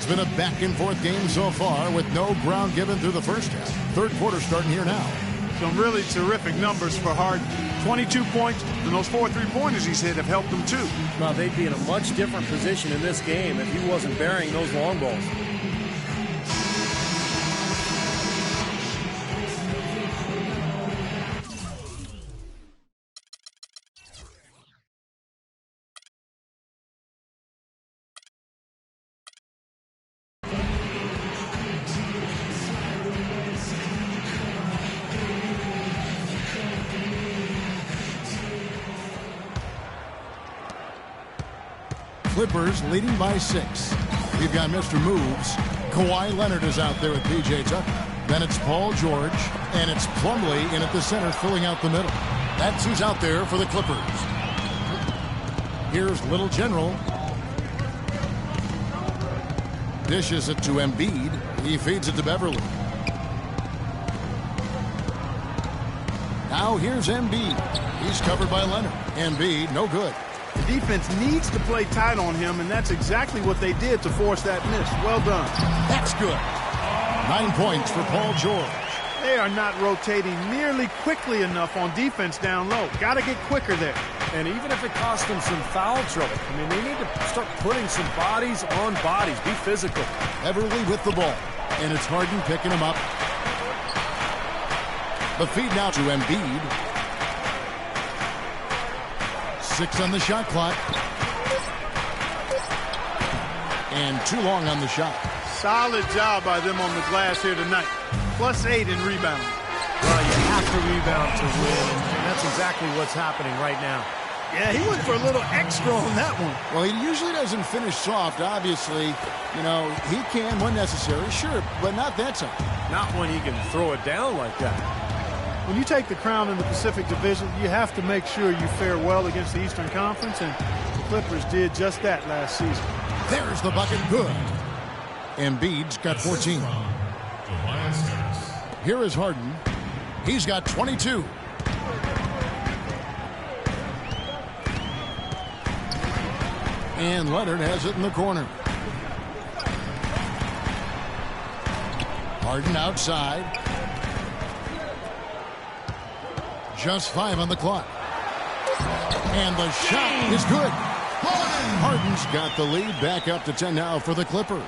It's been a back-and-forth game so far with no ground given through the first half. Third quarter starting here now. Some really terrific numbers for Harden. 22 points, and those 4 3-pointers he's hit have helped him too. Now, they'd be in a much different position in this game if he wasn't burying those long balls. Clippers leading by 6. We've got Mr. Moves. Kawhi Leonard is out there with pt2. Then it's Paul George, and it's Plumlee in at the center filling out the middle. That's who's out there for the Clippers. Here's Little General. Dishes it to Embiid. He feeds it to Beverly. Now here's Embiid. He's covered by Leonard. Embiid, no good. The defense needs to play tight on him, and that's exactly what they did to force that miss. Well done. That's good. 9 points for Paul George. They are not rotating nearly quickly enough on defense down low. Got to get quicker there. And even if it costs them some foul trouble, I mean, they need to start putting some bodies on bodies. Be physical. Beverly with the ball, and it's Harden picking him up. The feed now to Embiid. 6 on the shot clock. And too long on the shot. Solid job by them on the glass here tonight. +8 in rebounding. Well, you have to rebound to win, and that's exactly what's happening right now. Yeah, he went for a little extra on that one. Well, he usually doesn't finish soft, obviously. You know, he can when necessary, sure, but not that time. Not when he can throw it down like that. When you take the crown in the Pacific Division, you have to make sure you fare well against the Eastern Conference, and the Clippers did just that last season. There's the bucket, good. Embiid's got 14. Here is Harden. He's got 22. And Leonard has it in the corner. Harden outside. Just 5 on the clock. And the shot is good. Harden's got the lead back up to 10 now for the Clippers.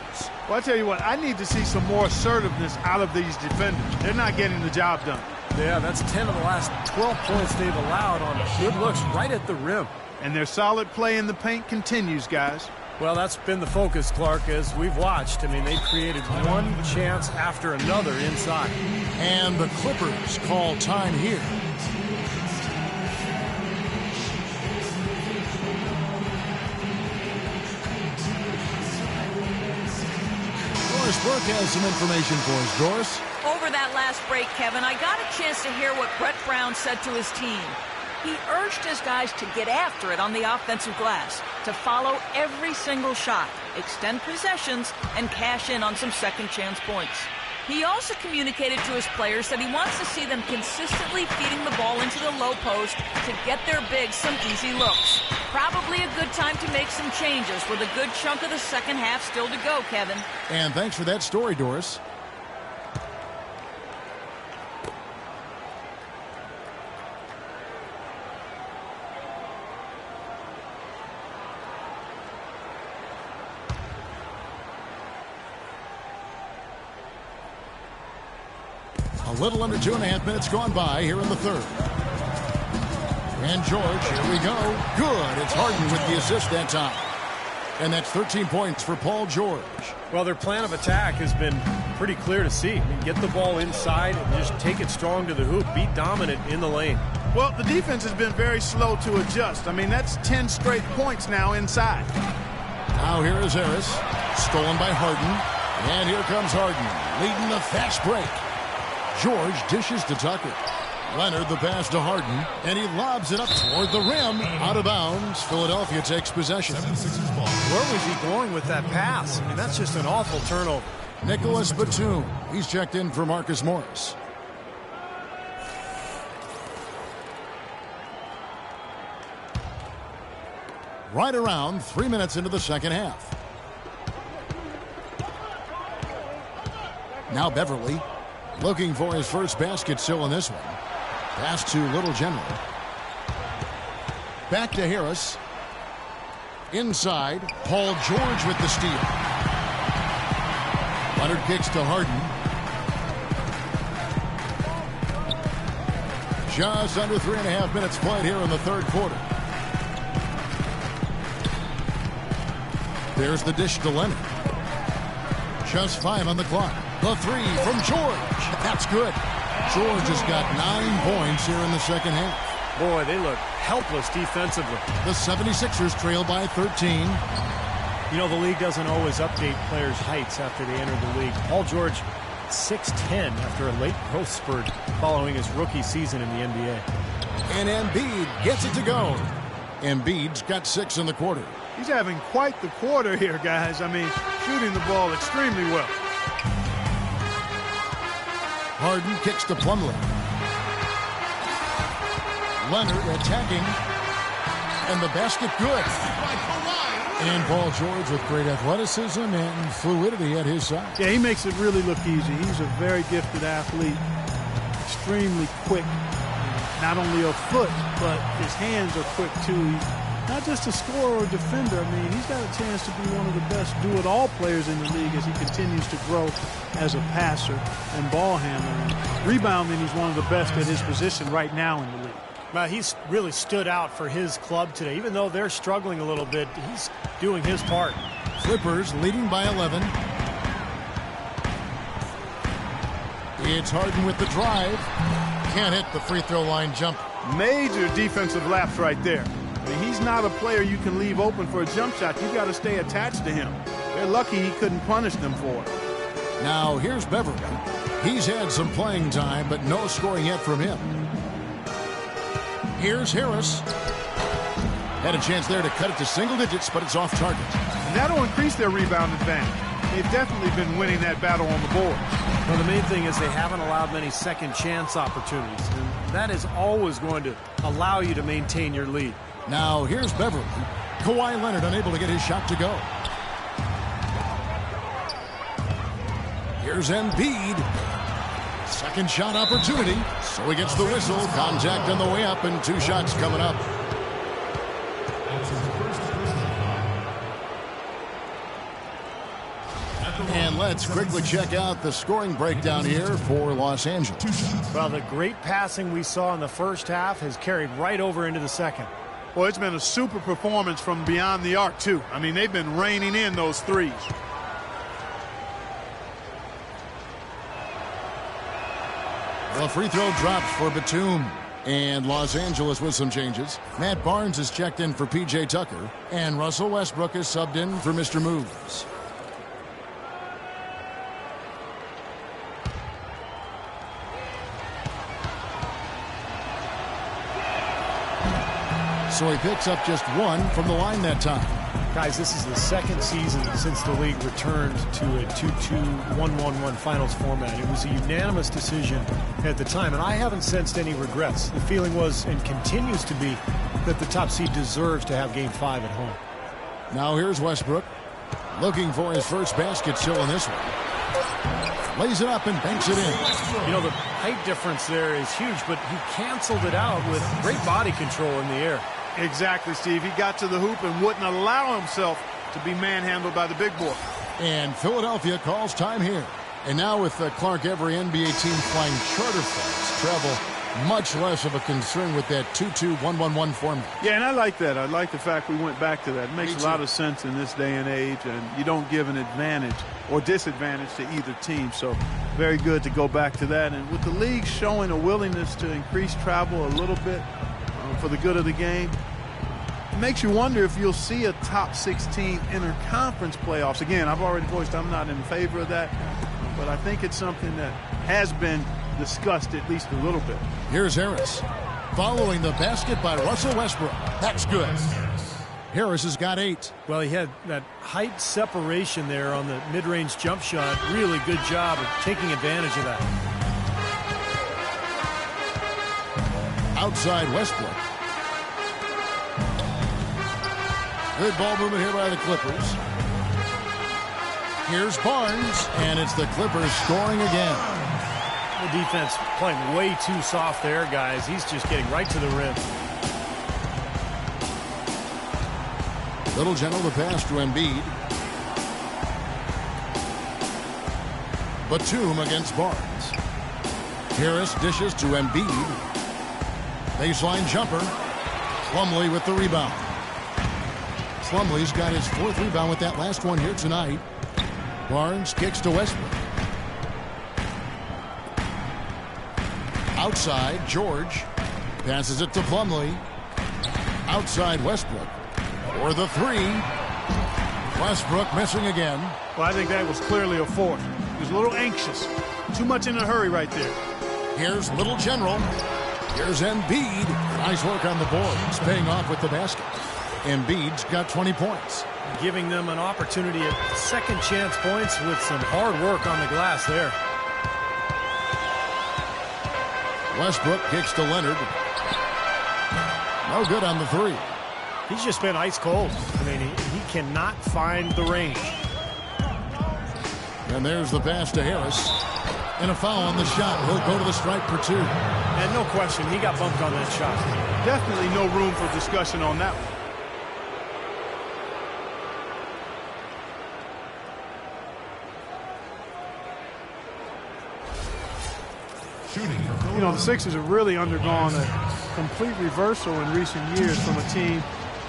Well, I tell you what, I need to see some more assertiveness out of these defenders. They're not getting the job done. Yeah, that's 10 of the last 12 points they've allowed on good looks right at the rim. And their solid play in the paint continues, guys. Well, that's been the focus, Clark, as we've watched. I mean, they've created one chance after another inside. And the Clippers call time here. Doris Burke has some information for us. Doris? Over that last break, Kevin, I got a chance to hear what Brett Brown said to his team. He urged his guys to get after it on the offensive glass, to follow every single shot, extend possessions, and cash in on some second-chance points. He also communicated to his players that he wants to see them consistently feeding the ball into the low post to get their bigs some easy looks. Probably a good time to make some changes with a good chunk of the second half still to go, Kevin. And thanks for that story, Doris. A little under 2.5 minutes gone by here in the third. And George, here we go. Good. It's Harden with the assist that time. And that's 13 points for Paul George. Well, their plan of attack has been pretty clear to see. I mean, get the ball inside and just take it strong to the hoop. Be dominant in the lane. Well, the defense has been very slow to adjust. I mean, that's 10 straight points now inside. Now here is Harris. Stolen by Harden. And here comes Harden, leading the fast break. George dishes to Tucker. Leonard the pass to Harden, and he lobs it up toward the rim. Out of bounds. Philadelphia takes possession. Where was he going with that pass? I mean, that's just an awful turnover. Nicholas Batum. He's checked in for Marcus Morris. Right around 3 minutes into the second half. Now Beverly looking for his first basket still in this one. Pass to Little General. Back to Harris. Inside, Paul George with the steal. Leonard kicks to Harden. Just under 3.5 minutes played here in the third quarter. There's the dish to Leonard. Just 5 on the clock. The three from George. That's good. George has got 9 points here in the second half. Boy, they look helpless defensively. The 76ers trail by 13. You know, the league doesn't always update players' heights after they enter the league. Paul George, 6'10", after a late growth spurt following his rookie season in the NBA. And Embiid gets it to go. Embiid's got 6 in the quarter. He's having quite the quarter here, guys. I mean, shooting the ball extremely well. Harden kicks to Plumlee. Leonard attacking. And the basket good. And Paul George with great athleticism and fluidity at his side. Yeah, he makes it really look easy. He's a very gifted athlete. Extremely quick. Not only a foot, but his hands are quick too. He's not just a scorer or defender. I mean, he's got a chance to be one of the best do-it-all players in the league as he continues to grow as a passer and ball handler. And rebounding, he's one of the best at his position right now in the league. Well, he's really stood out for his club today. Even though they're struggling a little bit, he's doing his part. Clippers leading by 11. It's Harden with the drive. Can't hit the free throw line jump. Major defensive lapse right there. I mean, he's not a player you can leave open for a jump shot. You got to stay attached to him. They're lucky he couldn't punish them for it. Now here's Beverly. He's had some playing time, but no scoring yet from him. Here's Harris. Had a chance there to cut it to single digits, but it's off target. And that'll increase their rebound advantage. They've definitely been winning that battle on the board. Well, the main thing is they haven't allowed many second chance opportunities. And that is always going to allow you to maintain your lead. Now here's Beverly. Kawhi Leonard unable to get his shot to go. Here's Embiid. Second shot opportunity. So he gets the whistle. Contact on the way up and 2 shots coming up. And let's quickly check out the scoring breakdown here for Los Angeles. Well, the great passing we saw in the first half has carried right over into the second. Well, it's been a super performance from beyond the arc, too. I mean, they've been raining in those threes. The free throw drops for Batum. And Los Angeles with some changes. Matt Barnes is checked in for P.J. Tucker. And Russell Westbrook is subbed in for Mr. Moves. So he picks up just 1 from the line that time. Guys, this is the second season since the league returned to a 2-2-1-1-1 finals format. It was a unanimous decision at the time, and I haven't sensed any regrets. The feeling was, and continues to be, that the top seed deserves to have Game 5 at home. Now here's Westbrook, looking for his first basket still in this one. Lays it up and banks it in. You know, the height difference there is huge, but he canceled it out with great body control in the air. Exactly, Steve. He got to the hoop and wouldn't allow himself to be manhandled by the big boy. And Philadelphia calls time here. And now with Clark, every NBA team flying charter flights, travel much less of a concern with that 2-2-1-1-1 format. Yeah, and I like that. I like the fact we went back to that. It makes a lot of sense in this day and age, and you don't give an advantage or disadvantage to either team. So very good to go back to that. And with the league showing a willingness to increase travel a little bit for the good of the game, it makes you wonder if you'll see a top 16 interconference playoffs. Again, I've already voiced I'm not in favor of that, but I think it's something that has been discussed at least a little bit. Here's Harris. Following the basket by Russell Westbrook. That's good. Harris has got 8. Well, he had that height separation there on the mid-range jump shot. Really good job of taking advantage of that. Outside Westbrook. Good ball movement here by the Clippers. Here's Barnes, and it's the Clippers scoring again. The defense playing way too soft there, guys. He's just getting right to the rim. Little gentle the pass to Embiid. Batum against Barnes. Harris dishes to Embiid. Baseline jumper. Plumlee with the rebound. Plumlee's got his 4th rebound with that last one here tonight. Barnes kicks to Westbrook. Outside, George passes it to Plumlee. Outside, Westbrook for the 3. Westbrook missing again. Well, I think that was clearly a fourth. He was a little anxious. Too much in a hurry right there. Here's Little General. Here's Embiid. Nice work on the board. He's paying off with the basket. Embiid's got 20 points. Giving them an opportunity at second chance points with some hard work on the glass there. Westbrook kicks to Leonard. No good on the 3. He's just been ice cold. I mean, he cannot find the range. And there's the pass to Harris. And a foul on the shot. He'll go to the stripe for 2. And no question, he got bumped on that shot. Definitely no room for discussion on that one. You know, the Sixers have really undergone a complete reversal in recent years from a team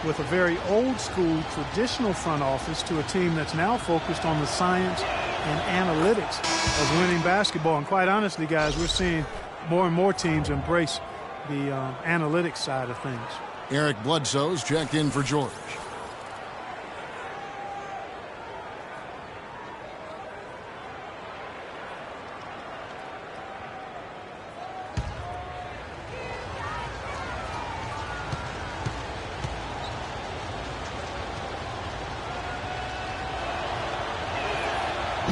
with a very old school traditional front office to a team that's now focused on the science and analytics of winning basketball. And quite honestly, guys, we're seeing more and more teams embrace the analytics side of things. Eric Bledsoe's checked in for George.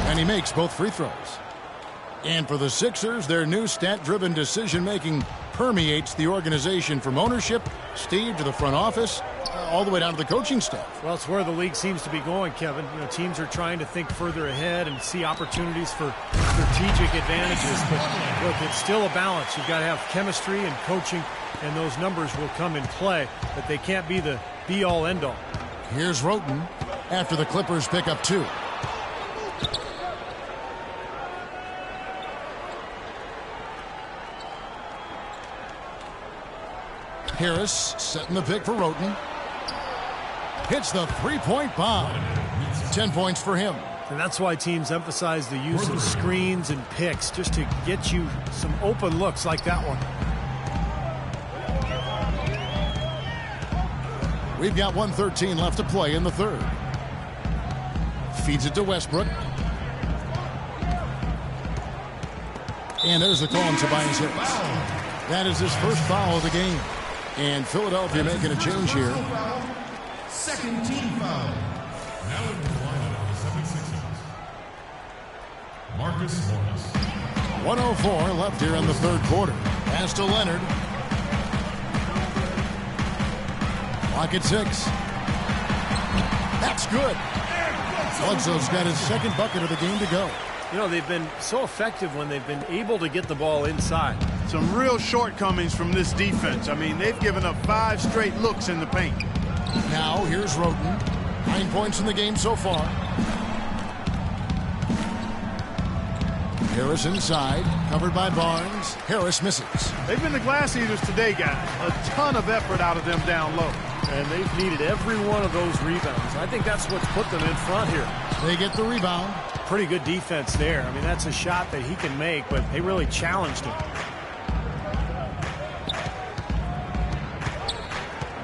And he makes both free throws. And for the Sixers, their new stat-driven decision-making permeates the organization from ownership, Steve, to the front office, all the way down to the coaching staff. Well, it's where the league seems to be going, Kevin. You know, teams are trying to think further ahead and see opportunities for strategic advantages. But look, it's still a balance. You've got to have chemistry and coaching, and those numbers will come in play. But they can't be the be-all, end-all. Here's Roten after the Clippers pick up 2. Harris setting the pick for Roten. Hits the 3-point bomb. 10 points for him. And that's why teams emphasize the use of screens and picks, just to get you some open looks like that one. We've got 1:13 left to play in the 3rd. Feeds it to Westbrook. And there's the call on Tobias Harris. That is his first foul of the game. And Philadelphia making a change here. Second team foul. Now in the lineup of the 76ers. Marcus Morris. 1:04 left here in the 3rd quarter. Pass to Leonard. Clock at 6. That's good. Bledsoe's got his 2nd bucket of the game to go. You know, they've been so effective when they've been able to get the ball inside. Some real shortcomings from this defense. I mean, they've given up 5 straight looks in the paint. Now, here's Roten. 9 points in the game so far. Harris inside, covered by Barnes. Harris misses. They've been the glass eaters today, guys. A ton of effort out of them down low. And they've needed every one of those rebounds. I think that's what's put them in front here. They get the rebound. Pretty good defense there. I mean, that's a shot that he can make, but they really challenged him.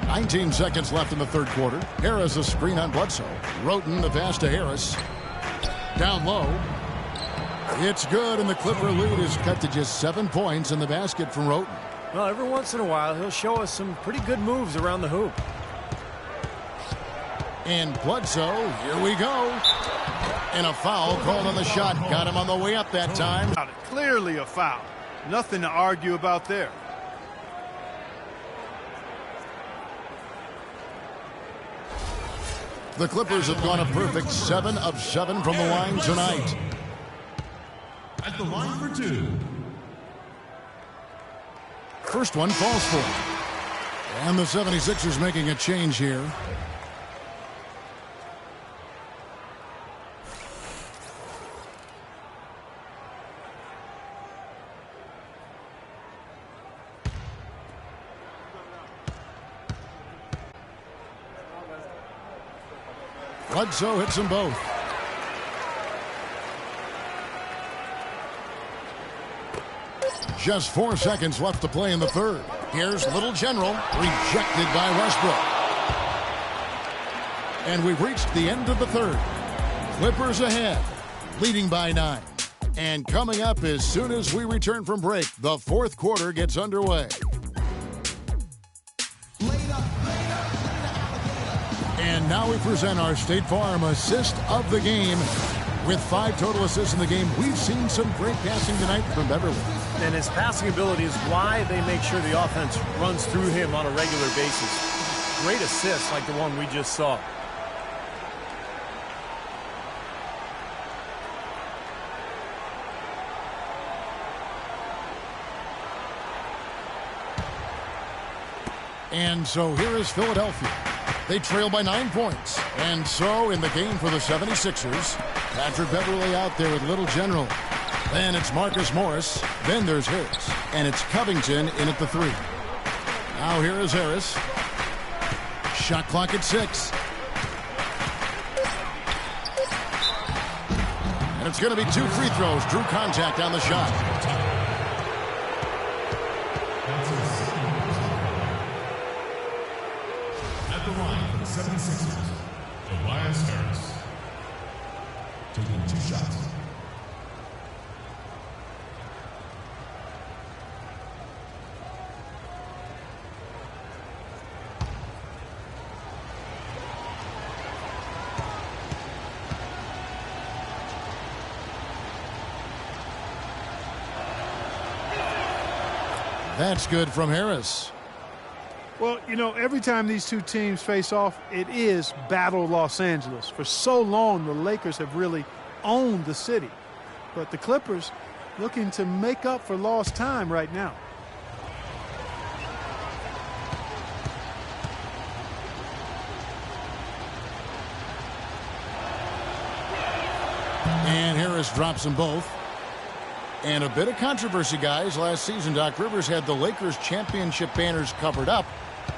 19 seconds left in the 3rd quarter. Harris a screen on Bledsoe. Roten the pass to Harris. Down low. It's good, and the Clipper lead is cut to just 7 points in the basket from Roten. Well, every once in a while, he'll show us some pretty good moves around the hoop. And Bledsoe, here we go. And a foul called on the shot. Got him on the way up that time. Clearly a foul. Nothing to argue about there. The Clippers have gone a perfect 7 of 7 from the line tonight. At the line for 2. First one falls for. And the 76ers making a change here. Bledsoe hits them both. Just 4 seconds left to play in the third. Here's Little General, rejected by Westbrook. And we've reached the end of the third. Clippers ahead, leading by 9. And coming up as soon as we return from break, the fourth quarter gets underway. And now we present our State Farm assist of the game. With 5 total assists in the game, we've seen some great passing tonight from Beverly. And his passing ability is why they make sure the offense runs through him on a regular basis. Great assists like the one we just saw. And so here is Philadelphia. They trail by 9 points. And so in the game for the 76ers, Patrick Beverly out there with Little General. Then it's Marcus Morris. Then there's Harris. And it's Covington in at the 3. Now here is Harris. Shot clock at 6. And it's going to be 2 free throws. Drew contact on the shot. At the line for the 76ers, Tobias Harris. Taking 2 shots. That's good from Harris. Well, you know, every time these two teams face off, it is Battle Los Angeles. For so long, the Lakers have really owned the city. But the Clippers looking to make up for lost time right now. And Harris drops them both. And a bit of controversy, guys. Last season, Doc Rivers had the Lakers championship banners covered up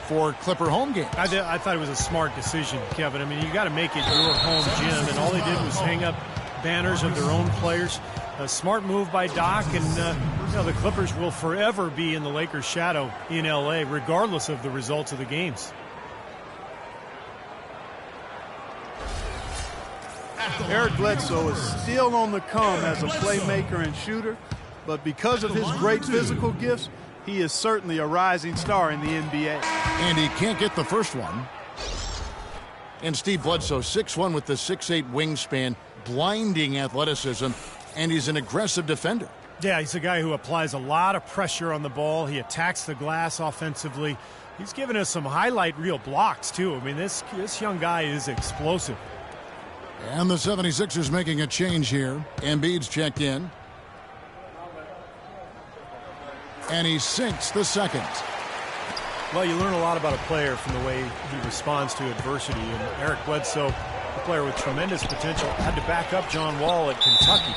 for Clipper home games. I thought it was a smart decision, Kevin. I mean, you got to make it your home gym, and all they did was hang up banners of their own players. A smart move by Doc, and you know, the Clippers will forever be in the Lakers' shadow in L.A., regardless of the results of the games. Eric Bledsoe is still on the come as a playmaker and shooter, but because of his great physical gifts, he is certainly a rising star in the NBA. And he can't get the first one. And Steve Bledsoe, 6'1" with the 6'8" wingspan, blinding athleticism, and he's an aggressive defender. Yeah, he's a guy who applies a lot of pressure on the ball. He attacks the glass offensively. He's given us some highlight reel blocks, too. I mean, this young guy is explosive. And the 76ers making a change here. Embiid's checked in. And he sinks the second. Well, you learn a lot about a player from the way he responds to adversity. And Eric Bledsoe, a player with tremendous potential, had to back up John Wall at Kentucky.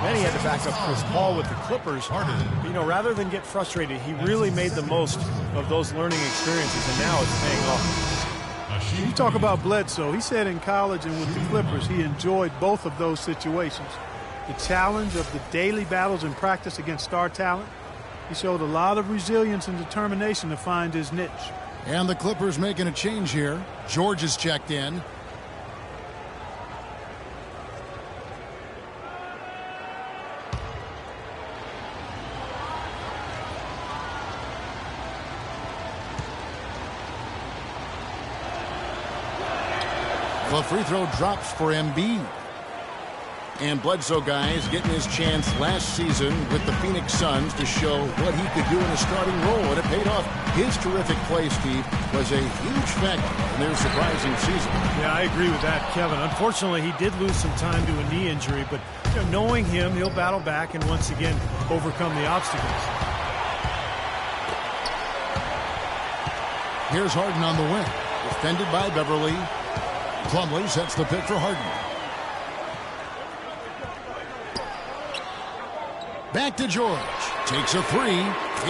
Then he had to back up Chris Paul with the Clippers. But, you know, rather than get frustrated, he really made the most of those learning experiences, and now it's paying off. You talk about Bledsoe. He said in college and with the Clippers, he enjoyed both of those situations. The challenge of the daily battles in practice against star talent. He showed a lot of resilience and determination to find his niche. And the Clippers making a change here. George is checked in. The free throw drops for Embiid. And Bledsoe, guys, getting his chance last season with the Phoenix Suns to show what he could do in a starting role, and it paid off. His terrific play, Steve, was a huge factor in their surprising season. Yeah, I agree with that, Kevin. Unfortunately, he did lose some time to a knee injury, but knowing him, he'll battle back and once again overcome the obstacles. Here's Harden on the wing. Defended by Beverly. Plumlee sets the pick for Harden. Back to George. Takes a three.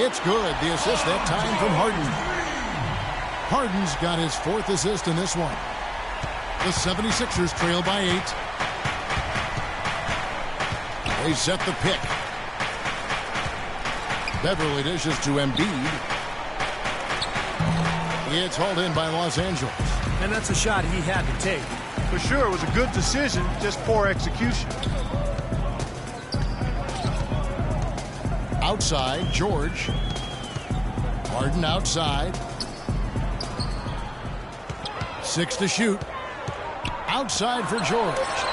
It's good. The assist that time from Harden. Harden's got his 4th assist in this one. The 76ers trail by 8. They set the pick. Beverly dishes to Embiid. It's hauled in by Los Angeles. And that's a shot he had to take. For sure, it was a good decision, just poor execution. Outside, George. Harden outside. 6 to shoot. Outside for George.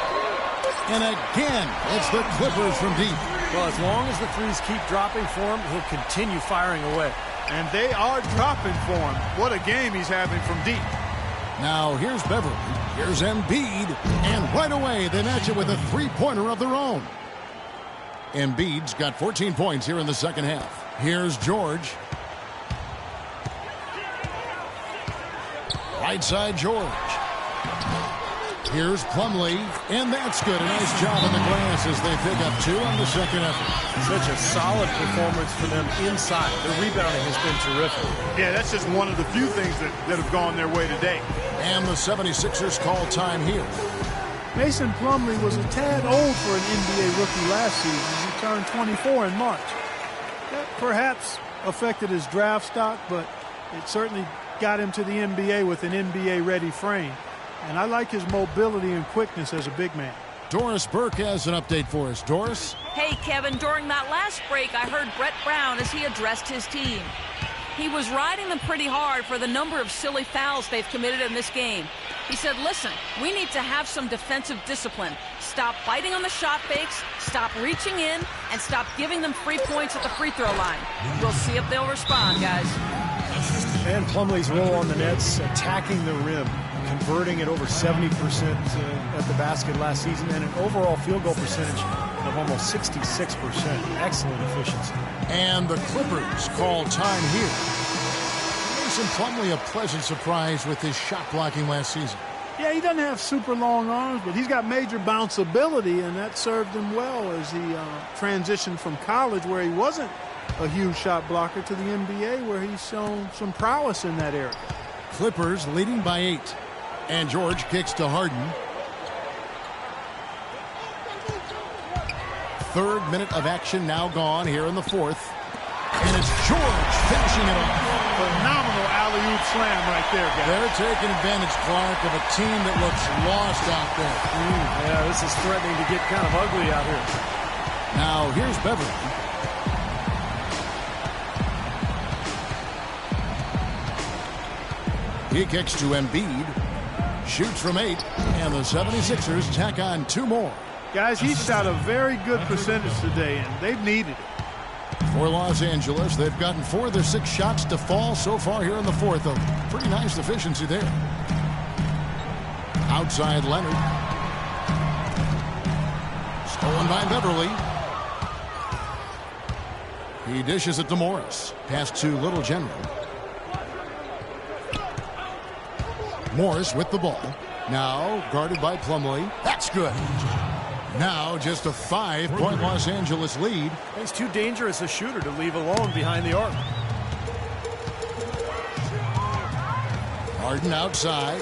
And again, it's the Clippers from deep. Well, as long as the threes keep dropping for him, he'll continue firing away. And they are dropping for him. What a game he's having from deep. Now here's Beverly. Here's Embiid. And right away, they match it with a three-pointer of their own. Embiid's got 14 points here in the second half. Here's George. Right side, George. Here's Plumlee, and that's good. A nice job on the glass as they pick up 2 on the second effort. Such a solid performance for them inside. Their rebounding has been terrific. Yeah, that's just one of the few things that have gone their way today. And the 76ers call time here. Mason Plumlee was a tad old for an NBA rookie last season. He turned 24 in March. That perhaps affected his draft stock, but it certainly got him to the NBA with an NBA-ready frame. And I like his mobility and quickness as a big man. Doris Burke has an update for us. Doris? Hey, Kevin, during that last break, I heard Brett Brown as he addressed his team. He was riding them pretty hard for the number of silly fouls they've committed in this game. He said, listen, we need to have some defensive discipline. Stop biting on the shot fakes, stop reaching in, and stop giving them free points at the free throw line. We'll see if they'll respond, guys. And Plumlee's role on the Nets, attacking the rim, converting at over 70% at the basket last season, and an overall field goal percentage of almost 66%. Excellent efficiency. And the Clippers call time here. Mason Plumlee a pleasant surprise with his shot blocking last season. Yeah, he doesn't have super long arms, but he's got major bounce ability, and that served him well as he transitioned from college, where he wasn't a huge shot blocker, to the NBA, where he's shown some prowess in that area. Clippers leading by 8. And George kicks to Harden. 3rd minute of action now gone here in the 4th. And it's George finishing it off. Phenomenal alley-oop slam right there, guys. They're taking advantage, Clark, of a team that looks lost out there. Yeah, this is threatening to get kind of ugly out here. Now here's Beverly. He kicks to Embiid. Shoots from 8. And the 76ers tack on 2 more. Guys, he shot a very good percentage today, and they've needed it. For Los Angeles, they've gotten 4 of their 6 shots to fall so far here in the 4th. A pretty nice efficiency there. Outside Leonard. Stolen by Beverly. He dishes it to Morris. Pass to Little General. Morris with the ball. Now guarded by Plumlee. That's good. Now just a 5-point Los Angeles lead. He's too dangerous a shooter to leave alone behind the arc. Harden outside.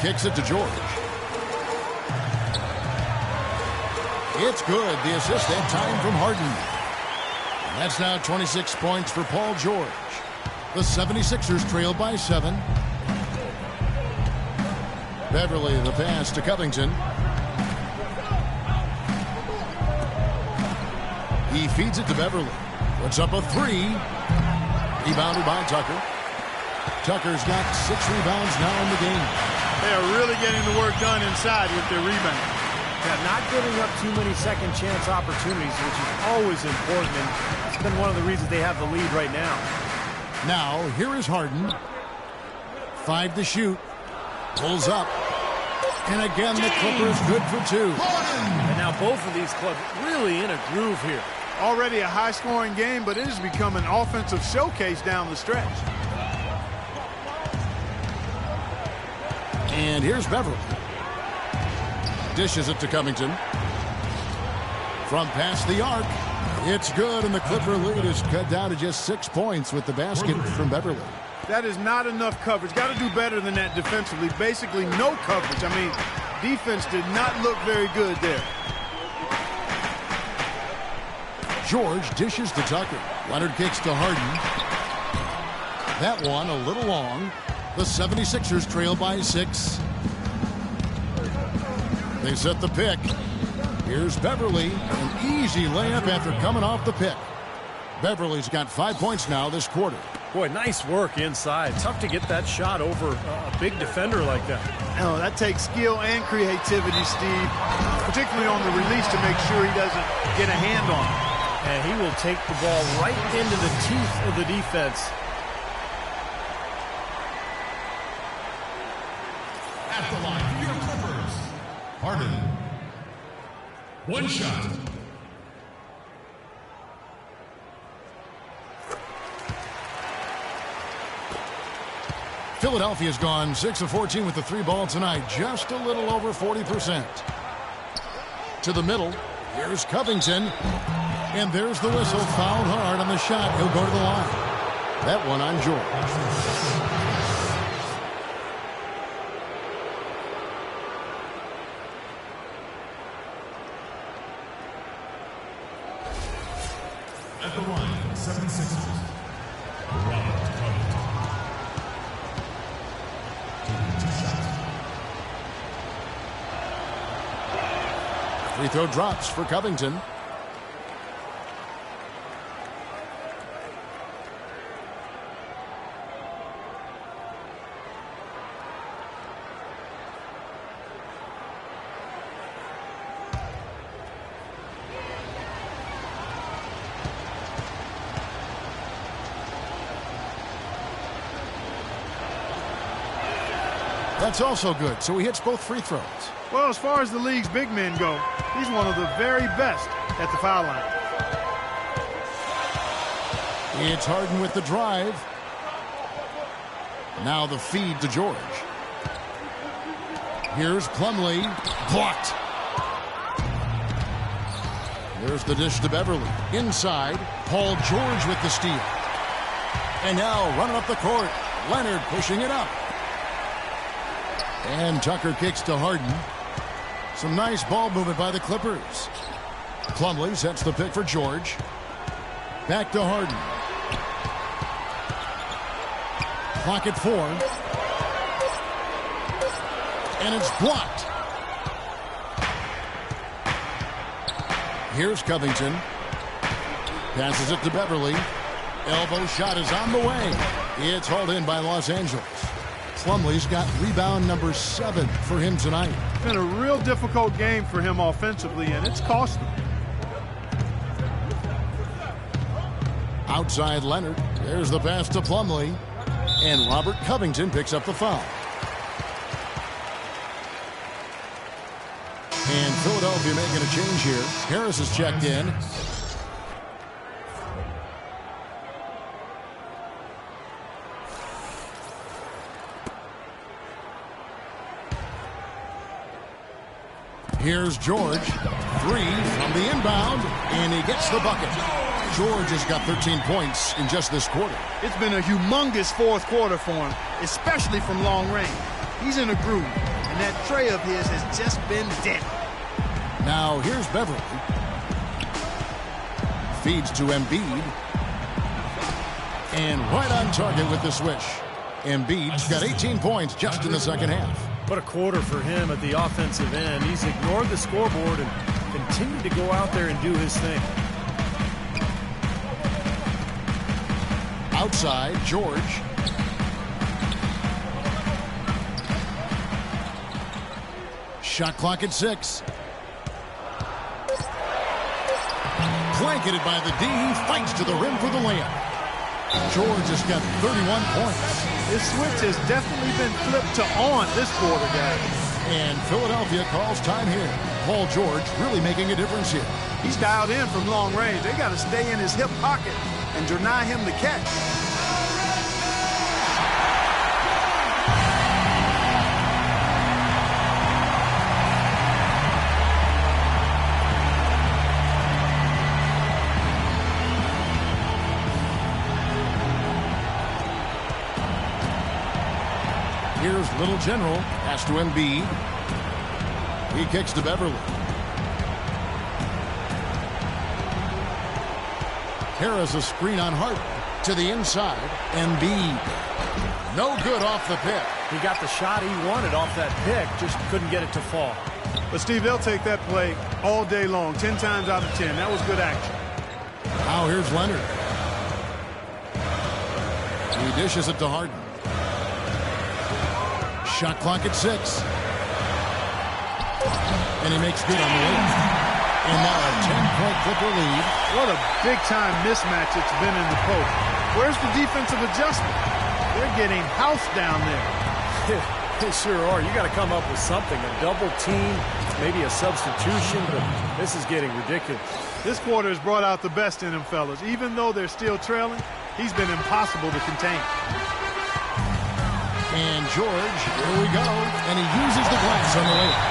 Kicks it to George. It's good. The assist that time from Harden. And that's now 26 points for Paul George. The 76ers trail by 7. Beverly the pass to Covington. He feeds it to Beverly. Puts up a 3. Rebounded by Tucker. Tucker's got 6 rebounds now in the game. They are really getting the work done inside with their rebound. Yeah, not giving up too many second chance opportunities, which is always important, and that's been one of the reasons they have the lead right now. Now, here is Harden. 5 to shoot. Pulls up. And again, the Clippers good for 2. And now both of these clubs really in a groove here. Already a high-scoring game, but it has become an offensive showcase down the stretch. And here's Beverly. Dishes it to Covington. From past the arc. It's good, and the Clipper lead is cut down to just 6 points with the basket from Beverly. That is not enough coverage. Got to do better than that defensively. Basically no coverage. I mean, defense did not look very good there. George dishes to Tucker. Leonard kicks to Harden. That one a little long. The 76ers trail by 6. They set the pick. Here's Beverly. An easy layup after coming off the pick. Beverly's got 5 points now this quarter. Boy, nice work inside. Tough to get that shot over a big defender like that. Oh, that takes skill and creativity, Steve, particularly on the release to make sure he doesn't get a hand on it. And he will take the ball right into the teeth of the defense. At the line for your Clippers, Harden. 1 shot. Philadelphia's gone 6 of 14 with the 3 ball tonight. Just a little over 40%. To the middle. Here's Covington. And there's the whistle. Fouled hard on the shot. He'll go to the line. That one on George. At the line, 76ers. Robert Covington. Taking 2 shots. Free throw drops for Covington. That's also good, so he hits both free throws. Well, as far as the league's big men go, he's one of the very best at the foul line. It's Harden with the drive. Now the feed to George. Here's Plumlee. Blocked. There's the dish to Beverly. Inside, Paul George with the steal. And now running up the court, Leonard pushing it up. And Tucker kicks to Harden. Some nice ball movement by the Clippers. Plumlee sets the pick for George. Back to Harden. Clock at 4. And it's blocked. Here's Covington. Passes it to Beverly. Elbow shot is on the way. It's hauled in by Los Angeles. Plumlee's got rebound number 7 for him tonight. It's been a real difficult game for him offensively, and it's cost him. Outside Leonard. There's the pass to Plumlee. And Robert Covington picks up the foul. And Philadelphia making a change here. Harris is checked in. Here's George. 3 from the inbound. And he gets the bucket. George has got 13 points in just this quarter. It's been a humongous fourth quarter for him, especially from long range. He's in a groove, and that tray of his has just been dead. Now here's Beverly. Feeds to Embiid. And right on target with the swish. Embiid's got 18 points just in the second half. What a quarter for him at the offensive end. He's ignored the scoreboard and continued to go out there and do his thing. Outside, George. Shot clock at 6. Blanketed by the D. He fights to the rim for the layup. George has got 31 points. This switch has definitely been flipped to on this quarter, guys. And Philadelphia calls time here. Paul George really making a difference here. He's dialed in from long range. They got to stay in his hip pocket and deny him the catch. Here's Little General. Pass to Embiid. He kicks to Beverly. Harris a screen on Harden. To the inside. Embiid. No good off the pick. He got the shot he wanted off that pick. Just couldn't get it to fall. But, Steve, they'll take that play all day long. 10 times out of 10. That was good action. Now here's Leonard. He dishes it to Harden. Shot clock at 6. And he makes good on the way. And now a 10-point Clipper lead. What a big-time mismatch it's been in the post. Where's the defensive adjustment? They're getting housed down there. They sure are. You got to come up with something. A double team, maybe a substitution, but this is getting ridiculous. This quarter has brought out the best in them, fellas. Even though they're still trailing, he's been impossible to contain. And George, here we go. And he uses the glass on the layup.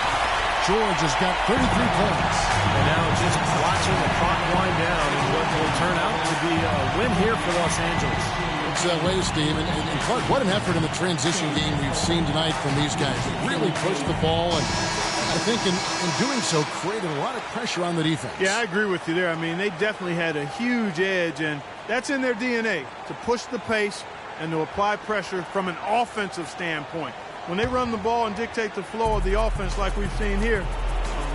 George has got 33 points. And now just watching the clock wind down in what will turn out to be a win here for Los Angeles. It's that way, Steve. And Clark, what an effort in the transition game we've seen tonight from these guys. They really pushed the ball, and I think in doing so created a lot of pressure on the defense. Yeah, I agree with you there. I mean, they definitely had a huge edge, and that's in their DNA, to push the pace and to apply pressure from an offensive standpoint. When they run the ball and dictate the flow of the offense like we've seen here,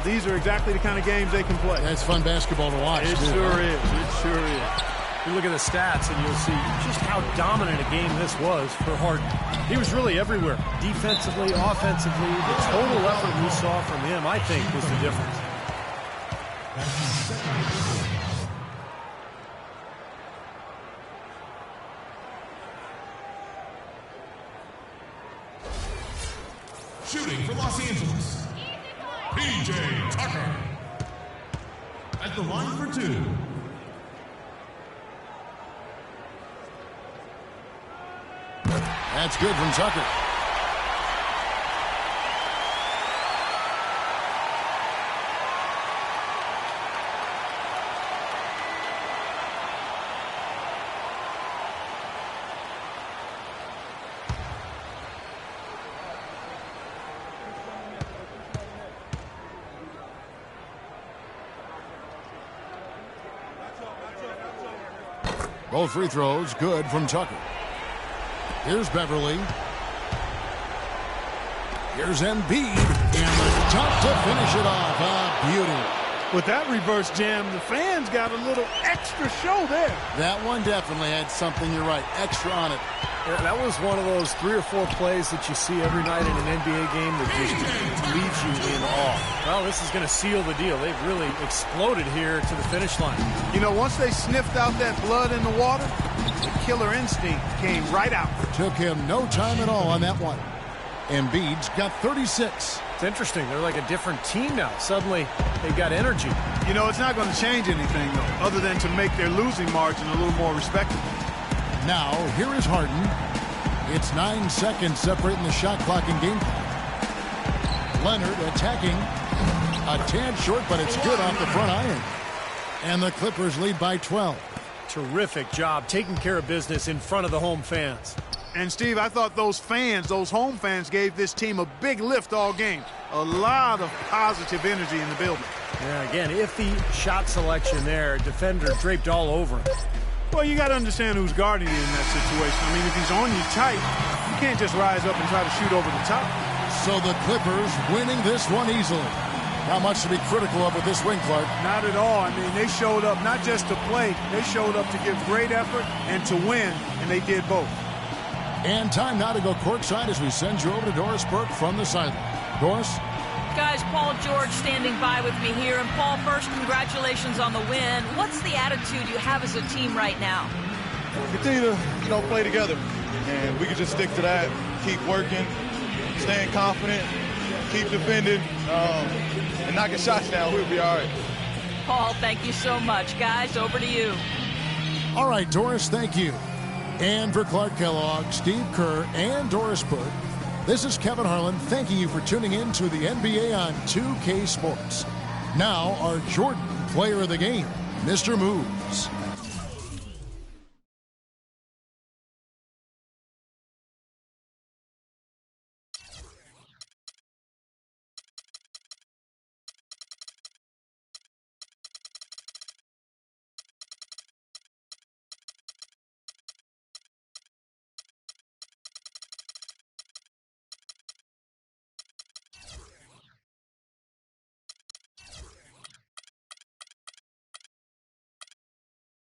these are exactly the kind of games they can play. That's fun basketball to watch. It sure is. It sure is. You look at the stats and you'll see just how dominant a game this was for Harden. He was really everywhere. Defensively, offensively, the total effort we saw from him, I think, was the difference. Shooting for Los Angeles, P.J. Tucker. At the line for 2. That's good from Tucker. Both free throws good from Tucker. Here's Beverly. Here's Embiid. And the dunk to finish it off. A beauty. With that reverse jam, the fans got a little extra show there. That one definitely had something, you're right, extra on it. Yeah, that was one of those 3 or 4 plays that you see every night in an NBA game that just leaves you in awe. Well, this is going to seal the deal. They've really exploded here to the finish line. You know, once they sniffed out that blood in the water, the killer instinct came right out. Took him no time at all on that one. Embiid's got 36. It's interesting. They're like a different team now. Suddenly, they've got energy. You know, it's not going to change anything, though, other than to make their losing margin a little more respectable. Now, here is Harden. It's 9 seconds separating the shot clock and game clock. Leonard attacking. A tad short, but it's good off the front iron. And the Clippers lead by 12. Terrific job taking care of business in front of the home fans. And, Steve, I thought those fans, those home fans, gave this team a big lift all game. A lot of positive energy in the building. Yeah, again, iffy shot selection there. Defender draped all over him. Well, you got to understand who's guarding you in that situation. I mean, if he's on you tight, you can't just rise up and try to shoot over the top. So the Clippers winning this one easily. Not much to be critical of with this win, Clark. Not at all. I mean, they showed up not just to play. They showed up to give great effort and to win, and they did both. And time now to go courtside as we send you over to Doris Burke from the sideline. Doris? Guys, Paul George standing by with me here. And Paul, first, congratulations on the win. What's the attitude you have as a team right now? Continue to, play together. And we can just stick to that, keep working, staying confident, keep defending, and knocking shots down. We'll be all right. Paul, thank you so much. Guys, over to you. All right, Doris, thank you. And for Clark Kellogg, Steve Kerr, and Doris Burke, this is Kevin Harlan thanking you for tuning in to the NBA on 2K Sports. Now, our Jordan player of the game, Mr. Moves.